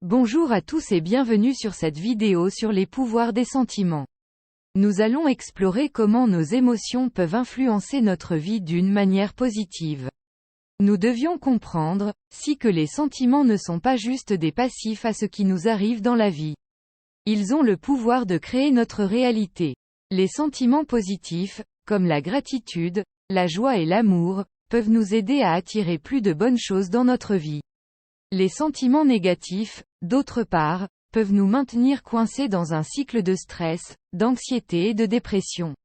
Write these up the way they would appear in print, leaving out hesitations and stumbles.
Bonjour à tous et bienvenue sur cette vidéo sur les pouvoirs des sentiments. Nous allons explorer comment nos émotions peuvent influencer notre vie d'une manière positive. Nous devions comprendre, que les sentiments ne sont pas juste des passifs à ce qui nous arrive dans la vie. Ils ont le pouvoir de créer notre réalité. Les sentiments positifs, comme la gratitude, la joie et l'amour, peuvent nous aider à attirer plus de bonnes choses dans notre vie. Les sentiments négatifs, d'autre part, peuvent nous maintenir coincés dans un cycle de stress, d'anxiété et de dépression.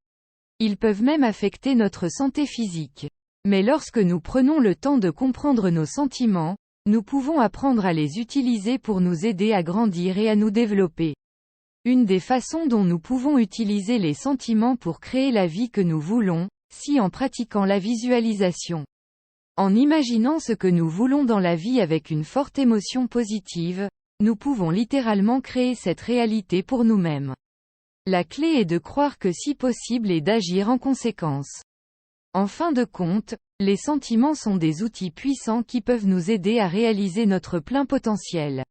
Ils peuvent même affecter notre santé physique. Mais lorsque nous prenons le temps de comprendre nos sentiments, nous pouvons apprendre à les utiliser pour nous aider à grandir et à nous développer. Une des façons dont nous pouvons utiliser les sentiments pour créer la vie que nous voulons, c'est en pratiquant la visualisation. En imaginant ce que nous voulons dans la vie avec une forte émotion positive, nous pouvons littéralement créer cette réalité pour nous-mêmes. La clé est de croire que si possible et d'agir en conséquence. En fin de compte, les sentiments sont des outils puissants qui peuvent nous aider à réaliser notre plein potentiel.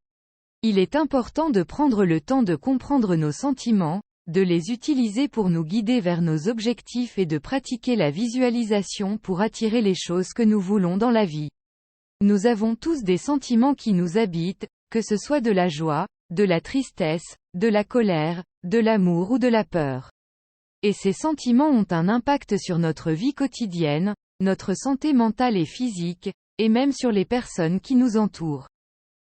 Il est important de prendre le temps de comprendre nos sentiments, de les utiliser pour nous guider vers nos objectifs et de pratiquer la visualisation pour attirer les choses que nous voulons dans la vie. Nous avons tous des sentiments qui nous habitent, que ce soit de la joie, de la tristesse, de la colère, de l'amour ou de la peur. Et ces sentiments ont un impact sur notre vie quotidienne, notre santé mentale et physique, et même sur les personnes qui nous entourent.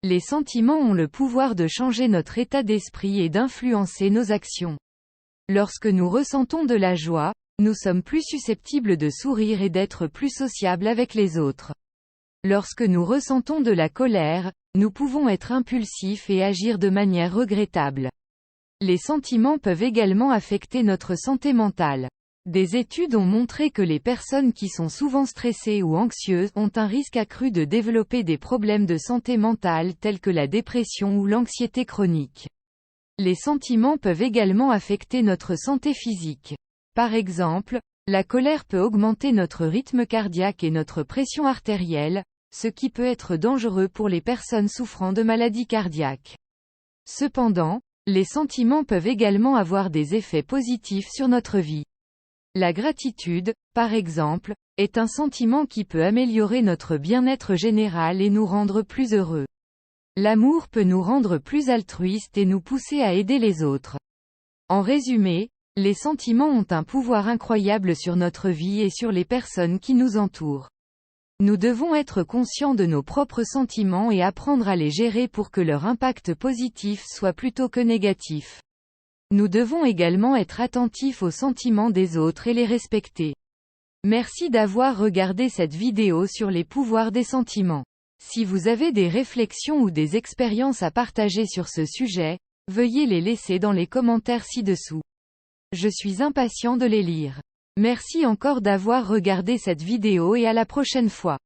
Les sentiments ont le pouvoir de changer notre état d'esprit et d'influencer nos actions. Lorsque nous ressentons de la joie, nous sommes plus susceptibles de sourire et d'être plus sociables avec les autres. Lorsque nous ressentons de la colère, nous pouvons être impulsifs et agir de manière regrettable. Les sentiments peuvent également affecter notre santé mentale. Des études ont montré que les personnes qui sont souvent stressées ou anxieuses ont un risque accru de développer des problèmes de santé mentale tels que la dépression ou l'anxiété chronique. Les sentiments peuvent également affecter notre santé physique. Par exemple, la colère peut augmenter notre rythme cardiaque et notre pression artérielle, ce qui peut être dangereux pour les personnes souffrant de maladies cardiaques. Cependant, les sentiments peuvent également avoir des effets positifs sur notre vie. La gratitude, par exemple, est un sentiment qui peut améliorer notre bien-être général et nous rendre plus heureux. L'amour peut nous rendre plus altruistes et nous pousser à aider les autres. En résumé, les sentiments ont un pouvoir incroyable sur notre vie et sur les personnes qui nous entourent. Nous devons être conscients de nos propres sentiments et apprendre à les gérer pour que leur impact positif soit plutôt que négatif. Nous devons également être attentifs aux sentiments des autres et les respecter. Merci d'avoir regardé cette vidéo sur les pouvoirs des sentiments. Si vous avez des réflexions ou des expériences à partager sur ce sujet, veuillez les laisser dans les commentaires ci-dessous. Je suis impatient de les lire. Merci encore d'avoir regardé cette vidéo et à la prochaine fois.